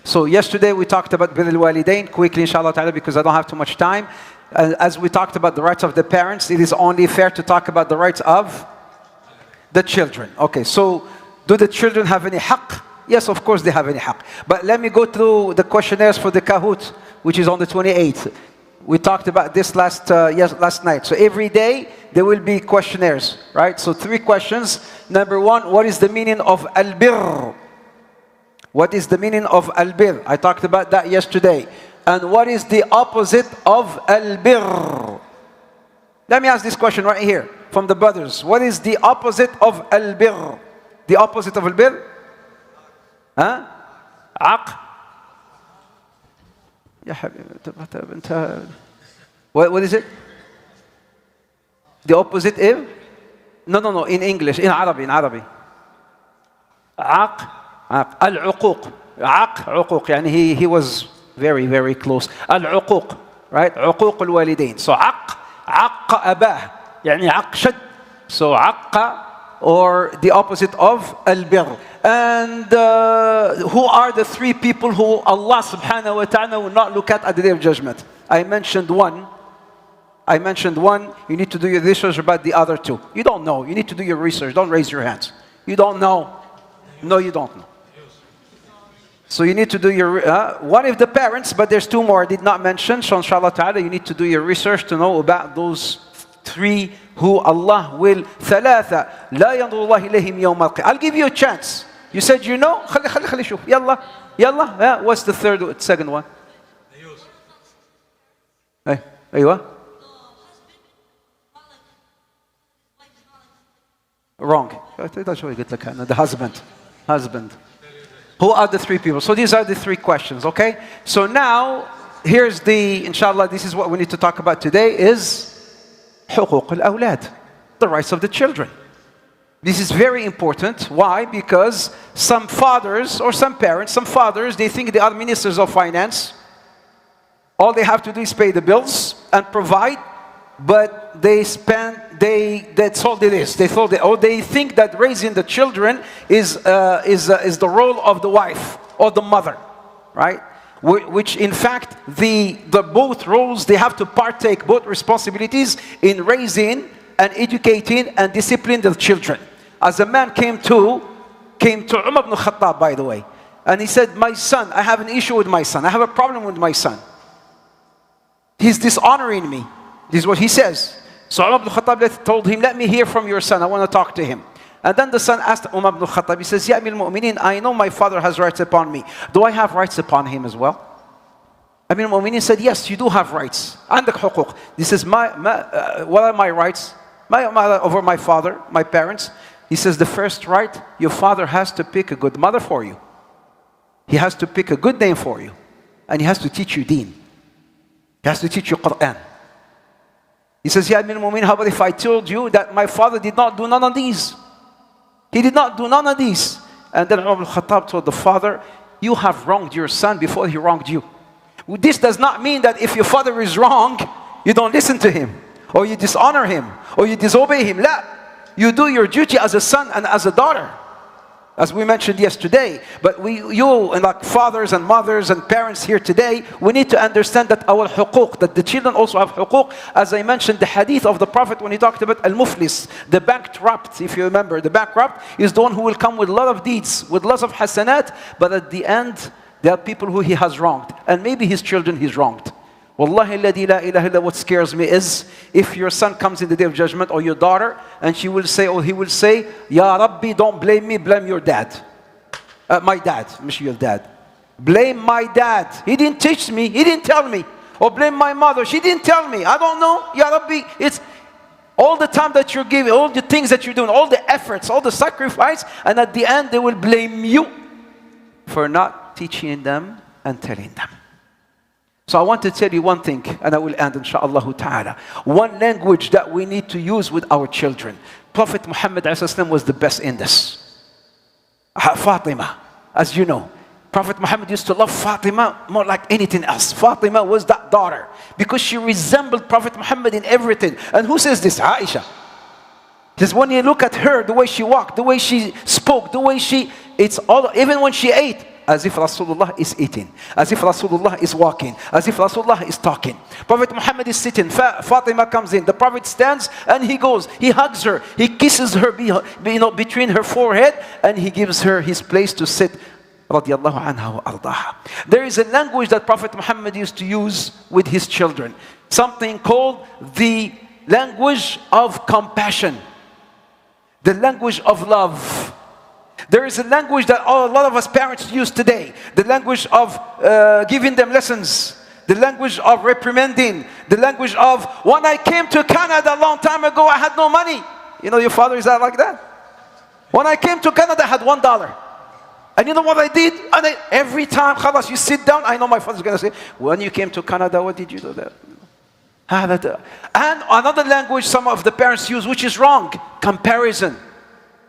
So yesterday we talked about bir al-walidain, quickly inshallah ta'ala, because I don't have too much time. As we talked about the rights of the parents, it is only fair to talk about the rights of the children. Okay, so do the children have any haqq? Yes, of course they have any haqq. But let me go through the questionnaires for the Kahoot, which is on the 28th. We talked about this last night. So every day there will be questionnaires, right? So 3 questions. Number 1, what is the meaning of al-birr? What is the meaning of al-birr? I talked about that yesterday. And what is the opposite of al-birr? Let me ask this question right here from the brothers. What is the opposite of al-birr? The opposite of al-birr? Huh? Aq? What is it? The opposite is? No, in English, in Arabic. Aq, al-uquq. Aq, uquq. Yani he was very, very close. Al-uquq, right? Uquq al-walidain. So aq abah. Yani aq shad. So aqqa, or the opposite of al-birr. And who are the 3 people who Allah subhanahu wa ta'ala will not look at the day of judgment? I mentioned one. You need to do your research about the other 2. You don't know. You need to do your research. Don't raise your hands. You don't know. No, you don't know. So you need to do your... one of the parents, but there's 2 more I did not mention. So inshallah ta'ala, you need to do your research to know about those 3 who Allah will... ثلاثة لا ينظر الله إليهم يوم القيامة. I'll give you a chance. You said you know? خلي شوف. يلا. Yeah. What's the second one? Hey, أيوة. Wrong. The husband. Who are the 3 people? So these are the 3 questions, okay? So now, here's the, inshallah, this is what we need to talk about today, is حقوق الأولاد, the rights of the children. This is very important. Why? Because some fathers, they think they are ministers of finance. All they have to do is pay the bills and provide, but that's all it is. They think that raising the children is the role of the wife or the mother, right? Which in fact, the both roles, they have to partake both responsibilities in raising and educating and disciplining the children. As a man came to Umar ibn Khattab, by the way, and he said, my son, I have an issue with my son. I have a problem with my son. He's dishonoring me. This is what he says. So Umar ibn Khattab told him, let me hear from your son. I want to talk to him. And then the son asked Umar ibn Khattab, he says, Ya Amir al-Mu'mineen, I know my father has rights upon me. Do I have rights upon him as well? Amir al-Mu'mineen said, yes, you do have rights. عندك حقوق. This is what are my rights? Over my father, my parents. He says, the first right, your father has to pick a good mother for you. He has to pick a good name for you. And he has to teach you deen. He has to teach you Quran. He says, Ya Amir al-Mu'mineen, how about if I told you that my father did not do none of these? He did not do none of these. And then Umar ibn Khattab told the father, you have wronged your son before he wronged you. This does not mean that if your father is wrong, you don't listen to him, or you dishonor him, or you disobey him. La. You do your duty as a son and as a daughter, as we mentioned yesterday. But you and like fathers and mothers and parents here today, we need to understand that our huquq, that the children also have huquq. As I mentioned, the hadith of the Prophet when he talked about al-muflis, the bankrupt, if you remember, the bankrupt is the one who will come with a lot of deeds, with lots of hasanat, but at the end, there are people who he has wronged, and maybe his children he's wronged. Wallahi alladhi la ilaha illa, what scares me is if your son comes in the day of judgment, or your daughter, and she will say, or he will say, Ya Rabbi, don't blame me, blame your dad. My dad, not your dad. Blame my dad. He didn't teach me, he didn't tell me. Or blame my mother, she didn't tell me. I don't know. Ya Rabbi, it's all the time that you're giving, all the things that you're doing, all the efforts, all the sacrifice, and at the end they will blame you for not teaching them and telling them. So I want to tell you one thing, and I will end insha'Allah ta'ala. One language that we need to use with our children. Prophet Muhammad was the best in this. Fatima, as you know, Prophet Muhammad used to love Fatima more like anything else. Fatima was that daughter because she resembled Prophet Muhammad in everything. And who says this? Aisha. Because when you look at her, the way she walked, the way she spoke, the way it's all, even when she ate, as if Rasulullah is eating, as if Rasulullah is walking, as if Rasulullah is talking. Prophet Muhammad is sitting, Fatima comes in, the Prophet stands and he goes, he hugs her, he kisses her between her forehead, and he gives her his place to sit. Radiallahu anha wa ardaha. There is a language that Prophet Muhammad used to use with his children, something called the language of compassion, the language of love. There is a language that a lot of us parents use today, the language of giving them lessons, the language of reprimanding, the language of, when I came to Canada a long time ago, I had no money. You know, your father is that like that? When I came to Canada, I had $1. And you know what I did? And every time, khalas, you sit down, I know my father's going to say, when you came to Canada, what did you do there? And another language some of the parents use, which is wrong, comparison.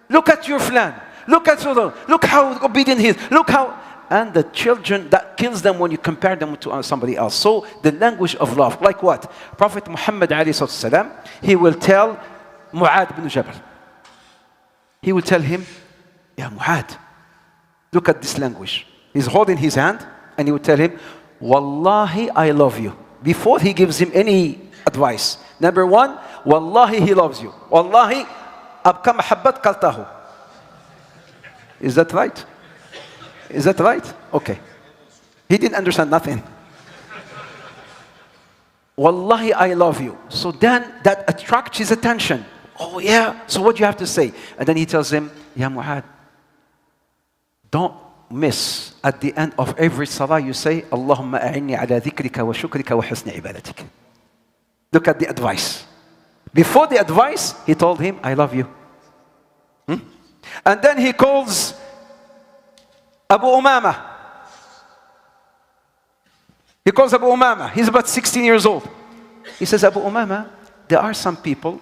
Look at your flan. Look how obedient he is. Look how, and the children, that kills them when you compare them to somebody else. So the language of love, like what? Prophet Muhammad ﷺ, he will tell Mu'ad bin Jabal. He will tell him, Ya Mu'ad, look at this language. He's holding his hand and he will tell him, Wallahi, I love you. Before he gives him any advice. Number one, Wallahi, he loves you. Wallahi, abka mahabbat qaltahu. Is that right? Is that right? Okay. He didn't understand nothing. Wallahi, I love you. So then that attracts his attention. Oh yeah, so what do you have to say? And then he tells him, Ya Mu'ad, don't miss at the end of every salah you say, Allahumma a'inni ala dhikrika wa shukrika wa husni ibadatik. Look at the advice. Before the advice, he told him, I love you. And then he calls Abu Umama. He calls Abu Umama. He's about 16 years old. He says, Abu Umama, there are some people,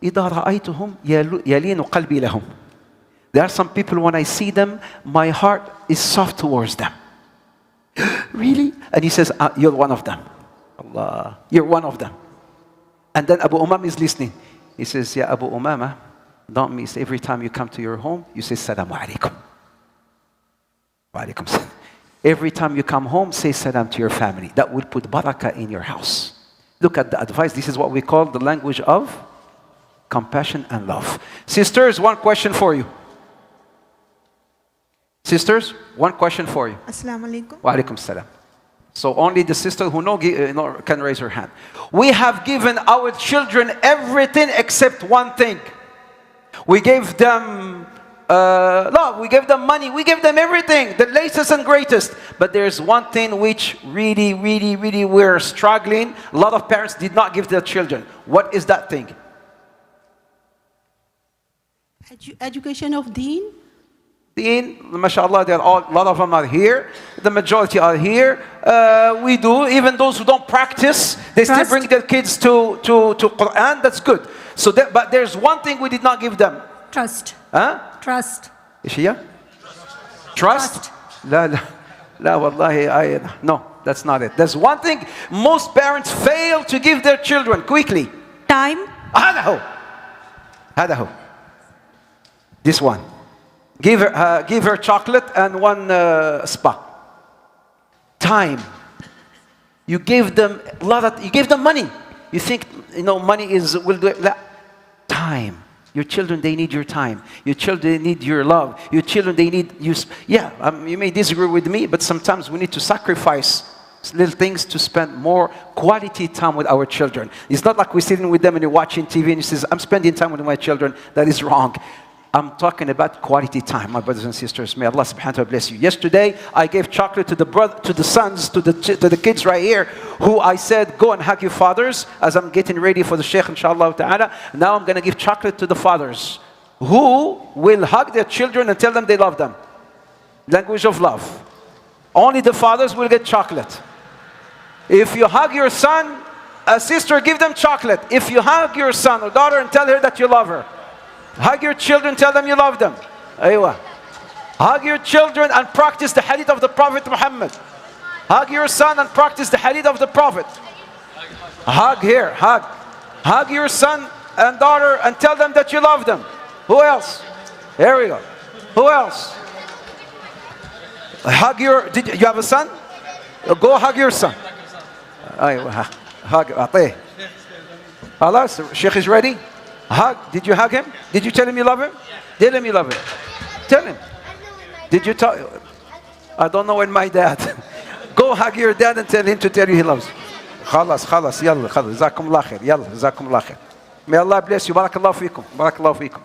إِذَا رَأَيْتُهُمْ يَلِينُ قَلْبِي لَهُمْ. There are some people, when I see them, my heart is soft towards them. Really? And he says, you're one of them. Allah, you're one of them. And then Abu Umama is listening. He says, Ya Abu Umama, don't miss every time you come to your home, you say, Salamu alaikum. Wa alaikum salam. Every time you come home, say salam to your family. That will put barakah in your house. Look at the advice. This is what we call the language of compassion and love. Sisters, one question for you. Sisters, one question for you. Assalamu alaikum. Wa alaikum salam. So only the sister who know can raise her hand. We have given our children everything except one thing. We gave them love, we gave them money, we gave them everything, the latest and greatest. But there's one thing which really we're struggling. A lot of parents did not give their children. What is that thing? Education of deen. Deen, mashallah, a lot of them are here. The majority are here. We do. Even those who don't practice, they still bring their kids to Quran. That's good. So, but there's one thing we did not give them. Trust. Huh? Trust. Ishia? Trust? La, wallahi, no, that's not it. There's one thing most parents fail to give their children quickly. Time. هذا هو. This one. Give her chocolate and one spa. Time. You gave them you gave them money. You think money will do it. Time. Your children, they need your time. Your children, they need your love. Your children, they need you. Yeah, you may disagree with me, but sometimes we need to sacrifice little things to spend more quality time with our children. It's not like we're sitting with them and you're watching TV and you say, I'm spending time with my children. That is wrong. I'm talking about quality time, my brothers and sisters. May Allah subhanahu wa ta'ala bless you. Yesterday, I gave chocolate to the sons, to the kids right here, who I said, go and hug your fathers, as I'm getting ready for the Sheikh, inshallah ta'ala. Now I'm going to give chocolate to the fathers, who will hug their children and tell them they love them. Language of love. Only the fathers will get chocolate. If you hug your son, a sister, give them chocolate. If you hug your son or daughter and tell her that you love her. Hug your children, tell them you love them. Aywa. Hug your children and practice the hadith of the Prophet Muhammad. Hug your son and practice the hadith of the Prophet. Hug here, hug. Hug your son and daughter and tell them that you love them. Who else? Here we go. Who else? Hug your, you have a son? Go hug your son. أيوة, hug, أعطيه. خلاص, Sheikh is ready? Hug, did you hug him? Did you tell him you love him? Tell him you love him. Tell him. Did you tell, I don't know when my dad. Go hug your dad and tell him to tell you he loves you. خلاص, يلا, جزاكم الله خير. يلا, جزاكم الله خير. May Allah bless you. بارك الله فيكم. بارك الله فيكم.